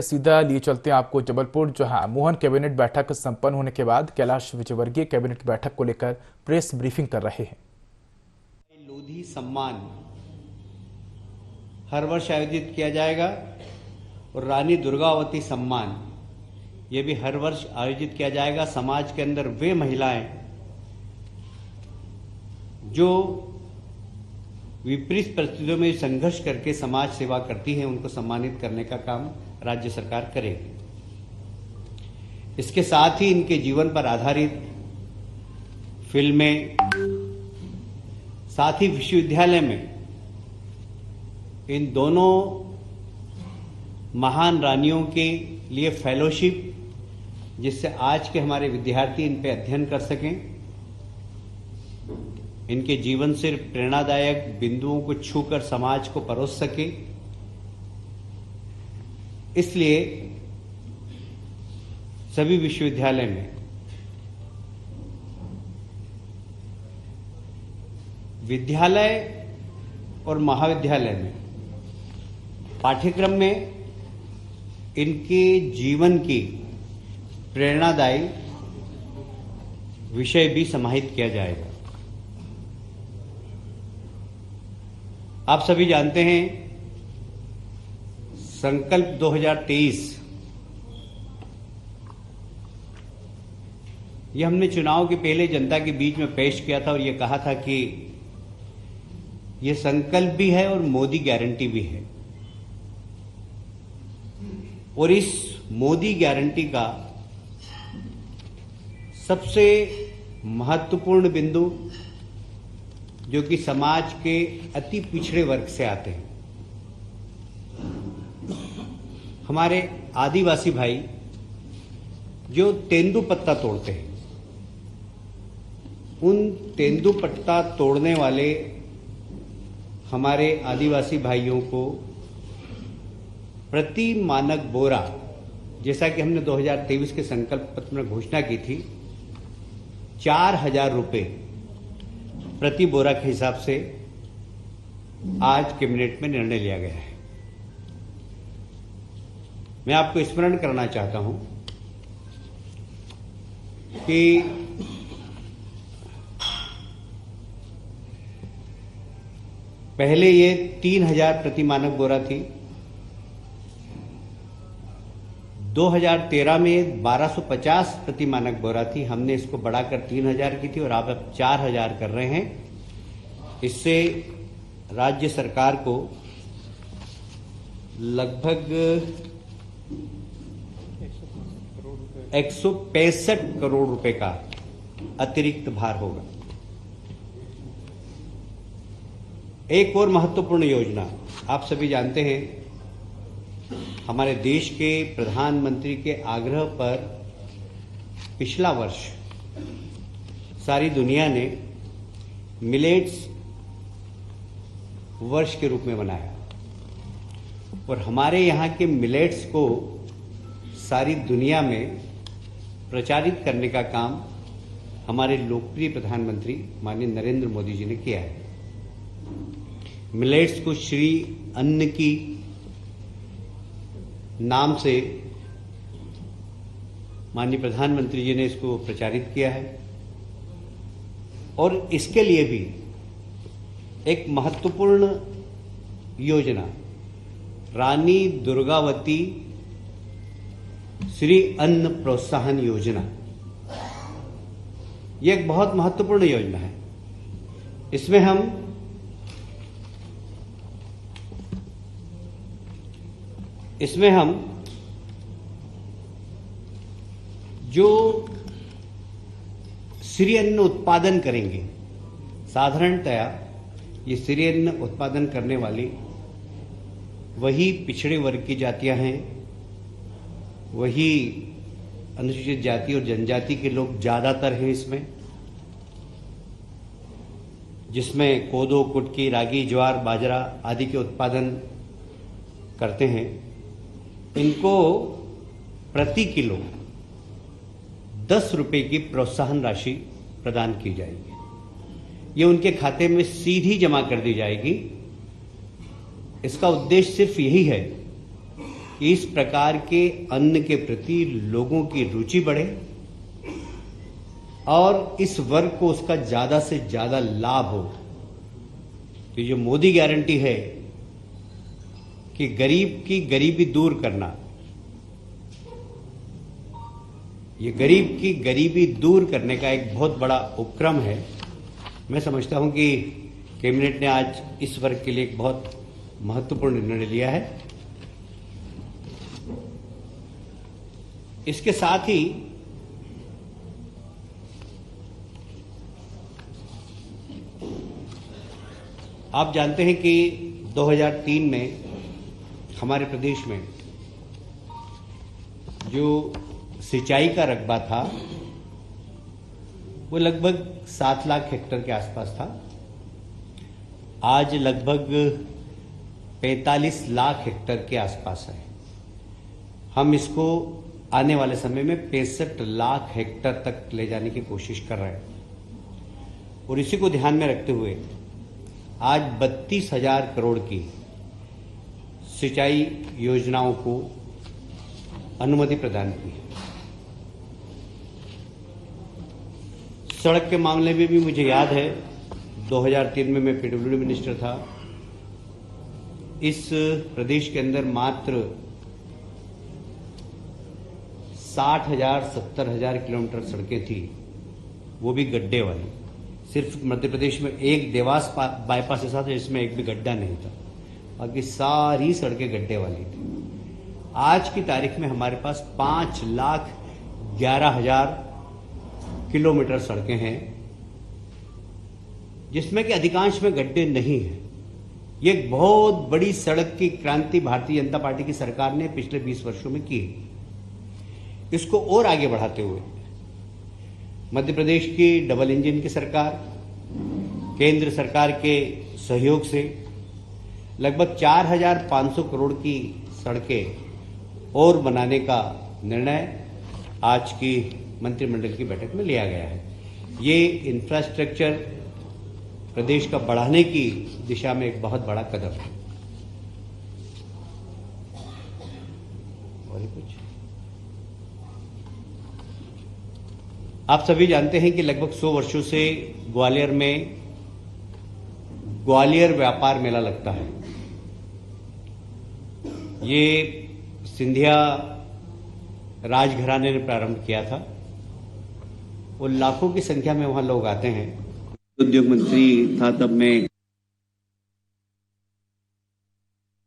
सीधा लिए चलते हैं आपको जबलपुर, जहां मोहन कैबिनेट बैठक संपन्न होने के बाद कैलाश विजयवर्गीय कैबिनेट बैठक को लेकर प्रेस ब्रीफिंग कर रहे हैं। लोधी सम्मान हर वर्ष आयोजित किया जाएगा और रानी दुर्गावती सम्मान ये भी हर वर्ष आयोजित किया जाएगा। समाज के अंदर वे महिलाएं जो विपरीत परिस्थितियों में संघर्ष करके समाज सेवा करती हैं, उनको सम्मानित करने का काम राज्य सरकार करेगी। इसके साथ ही इनके जीवन पर आधारित फिल्में, साथ ही विश्वविद्यालय में इन दोनों महान रानियों के लिए फेलोशिप, जिससे आज के हमारे विद्यार्थी इन पे अध्ययन कर सकें, इनके जीवन से प्रेरणादायक बिंदुओं को छूकर समाज को परोस सके, इसलिए सभी विश्वविद्यालय में विद्यालय और महाविद्यालय में पाठ्यक्रम में इनके जीवन की प्रेरणादायी विषय भी समाहित किया जाएगा। आप सभी जानते हैं, संकल्प 2023 ये हमने चुनाव के पहले जनता के बीच में पेश किया था और ये कहा था कि ये संकल्प भी है और मोदी गारंटी भी है। और इस मोदी गारंटी का सबसे महत्वपूर्ण बिंदु, जो कि समाज के अति पिछड़े वर्ग से आते हैं, हमारे आदिवासी भाई जो तेंदुपत्ता तोड़ते हैं, उन तेंदुपत्ता तोड़ने वाले हमारे आदिवासी भाइयों को प्रति मानक बोरा, जैसा कि हमने 2023 के संकल्प पत्र में घोषणा की थी, 4,000 रुपये प्रति बोरा के हिसाब से आज कैबिनेट में निर्णय लिया गया है। मैं आपको स्मरण करना चाहता हूं कि पहले ये 3,000 प्रति मानक बोरा थी, 2013 में 1250 प्रति मानक बोरा थी। हमने इसको बढ़ाकर 3,000 की थी और आप अब 4,000 कर रहे हैं। इससे राज्य सरकार को लगभग 165 करोड़ रुपए का अतिरिक्त भार होगा। एक और महत्वपूर्ण योजना, आप सभी जानते हैं, हमारे देश के प्रधानमंत्री के आग्रह पर पिछला वर्ष सारी दुनिया ने मिलेट्स वर्ष के रूप में मनाया और हमारे यहाँ के मिलेट्स को सारी दुनिया में प्रचारित करने का काम हमारे लोकप्रिय प्रधानमंत्री माननीय नरेंद्र मोदी जी ने किया है। मिलेट्स को श्री अन्न की नाम से माननीय प्रधानमंत्री जी ने इसको प्रचारित किया है और इसके लिए भी एक महत्वपूर्ण योजना रानी दुर्गावती श्री अन्न प्रोत्साहन योजना, यह एक बहुत महत्वपूर्ण योजना है। इसमें हम जो श्री अन्न उत्पादन करेंगे, साधारणतया ये श्री अन्न उत्पादन करने वाली वही पिछड़े वर्ग की जातियां हैं, वही अनुसूचित जाति और जनजाति के लोग ज्यादातर हैं इसमें, जिसमें कोदो, कुटकी, रागी, ज्वार, बाजरा आदि के उत्पादन करते हैं। इनको प्रति किलो 10 रुपए की प्रोत्साहन राशि प्रदान की जाएगी। ये उनके खाते में सीधी जमा कर दी जाएगी। इसका उद्देश्य सिर्फ यही है कि इस प्रकार के अन्न के प्रति लोगों की रुचि बढ़े और इस वर्ग को उसका ज्यादा से ज्यादा लाभ हो। तो जो मोदी गारंटी है कि गरीब की गरीबी दूर करना, ये गरीब की गरीबी दूर करने का एक बहुत बड़ा उपक्रम है। मैं समझता हूं कि कैबिनेट ने आज इस वर्ग के लिए एक बहुत महत्वपूर्ण निर्णय लिया है। इसके साथ ही आप जानते हैं कि 2003 में हमारे प्रदेश में जो सिंचाई का रकबा था वो लगभग 7 लाख हेक्टेयर के आसपास था। आज लगभग 45 लाख हेक्टेयर के आसपास है। हम इसको आने वाले समय में 65 लाख हेक्टेयर तक ले जाने की कोशिश कर रहे हैं और इसी को ध्यान में रखते हुए आज 32,000 करोड़ की सिंचाई योजनाओं को अनुमति प्रदान की है। सड़क के मामले में भी मुझे याद है 2003 में मैं पीडब्ल्यूडी मिनिस्टर था। इस प्रदेश के अंदर मात्र 60,000 70,000 किलोमीटर सड़कें थी, वो भी गड्ढे वाली। सिर्फ मध्य प्रदेश में एक देवास बाईपास ऐसा था जिसमें एक भी गड्ढा नहीं था, बाकी सारी सड़कें गड्ढे वाली थी। आज की तारीख में हमारे पास 5,11,000 किलोमीटर सड़कें हैं जिसमें कि अधिकांश में गड्ढे नहीं हैं। ये एक बहुत बड़ी सड़क की क्रांति भारतीय जनता पार्टी की सरकार ने पिछले 20 वर्षों में की है। इसको और आगे बढ़ाते हुए मध्य प्रदेश की डबल इंजन की सरकार, केंद्र सरकार के सहयोग से लगभग 4,500 करोड़ की सड़कें और बनाने का निर्णय आज की मंत्रिमंडल की बैठक में लिया गया है। ये इंफ्रास्ट्रक्चर प्रदेश का बढ़ाने की दिशा में एक बहुत बड़ा कदम है। और कुछ आप सभी जानते हैं कि लगभग 100 वर्षों से ग्वालियर में ग्वालियर व्यापार मेला लगता है। ये सिंधिया राजघराने ने प्रारंभ किया था और लाखों की संख्या में वहां लोग आते हैं। उद्योग मंत्री था तब मैं।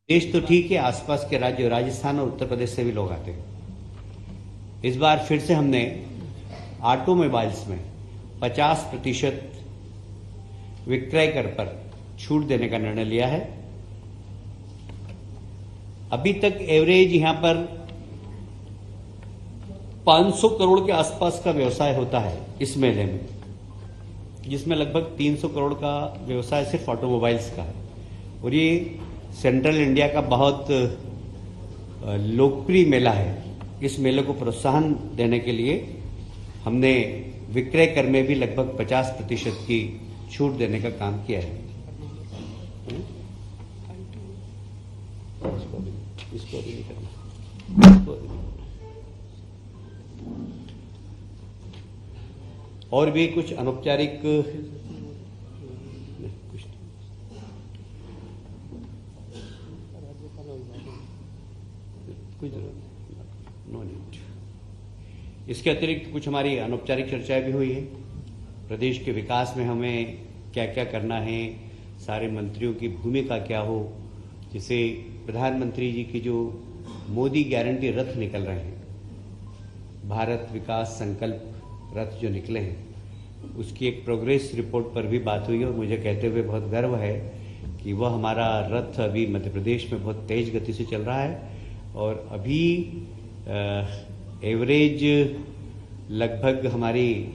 देश तो ठीक है, आसपास के राज्य राजस्थान और उत्तर प्रदेश से भी लोग आते हैं। इस बार फिर से हमने ऑटोमोबाइल्स में 50% विक्रय कर पर छूट देने का निर्णय लिया है। अभी तक एवरेज यहां पर 500 करोड़ के आसपास का व्यवसाय होता है इस मेले में, जिसमें लगभग 300 करोड़ का व्यवसाय सिर्फ ऑटोमोबाइल्स का है। और ये सेंट्रल इंडिया का बहुत लोकप्रिय मेला है। इस मेले को प्रोत्साहन देने के लिए हमने विक्रय कर में भी लगभग 50% की छूट देने का काम किया है। इसको भी नहीं करना। और भी कुछ अनौपचारिक इसके अतिरिक्त कुछ हमारी अनौपचारिक चर्चाएं भी हुई है। प्रदेश के विकास में हमें क्या क्या करना है, सारे मंत्रियों की भूमिका क्या हो, जिसे प्रधानमंत्री जी की जो मोदी गारंटी रथ निकल रहे हैं, भारत विकास संकल्प रथ जो निकले हैं, उसकी एक प्रोग्रेस रिपोर्ट पर भी बात हुई और मुझे कहते हुए बहुत गर्व है कि वह हमारा रथ अभी मध्य प्रदेश में बहुत तेज गति से चल रहा है और अभी एवरेज लगभग हमारी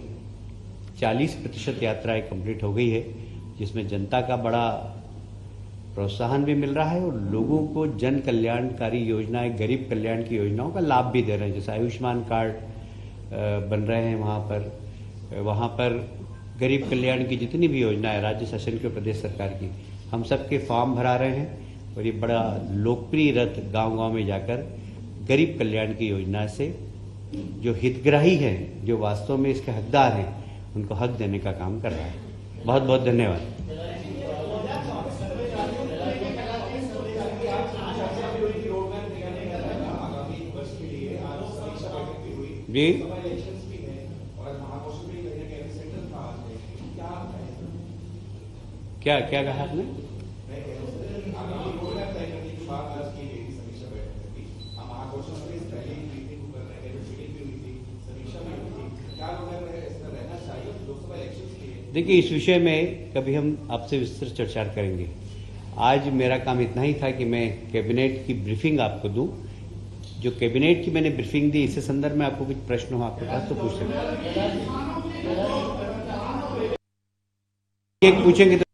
40% यात्राएं कंप्लीट हो गई है, जिसमें जनता का बड़ा प्रोत्साहन भी मिल रहा है और लोगों को जन कल्याणकारी योजनाएं, गरीब कल्याण की योजनाओं का लाभ भी दे रहे हैं। जैसे आयुष्मान कार्ड बन रहे हैं वहाँ पर गरीब कल्याण की जितनी भी योजना है राज्य शासन की और प्रदेश सरकार की, हम सबके फॉर्म भरा रहे हैं और ये बड़ा लोकप्रिय रथ गांव-गांव में जाकर गरीब कल्याण की योजना से जो हितग्राही हैं, जो वास्तव में इसके हकदार हैं, उनको हक देने का काम कर रहा है। बहुत बहुत धन्यवाद। जी, क्या क्या कहा आपने? देखिए, इस विषय में कभी हम आपसे विस्तृत चर्चा करेंगे। आज मेरा काम इतना ही था कि मैं कैबिनेट की ब्रीफिंग आपको दूं। जो कैबिनेट की मैंने ब्रीफिंग दी, इससे संदर्भ में आपको कुछ प्रश्न हो आपके पास तो पूछ सकते हैं। एक पूछेंगे तो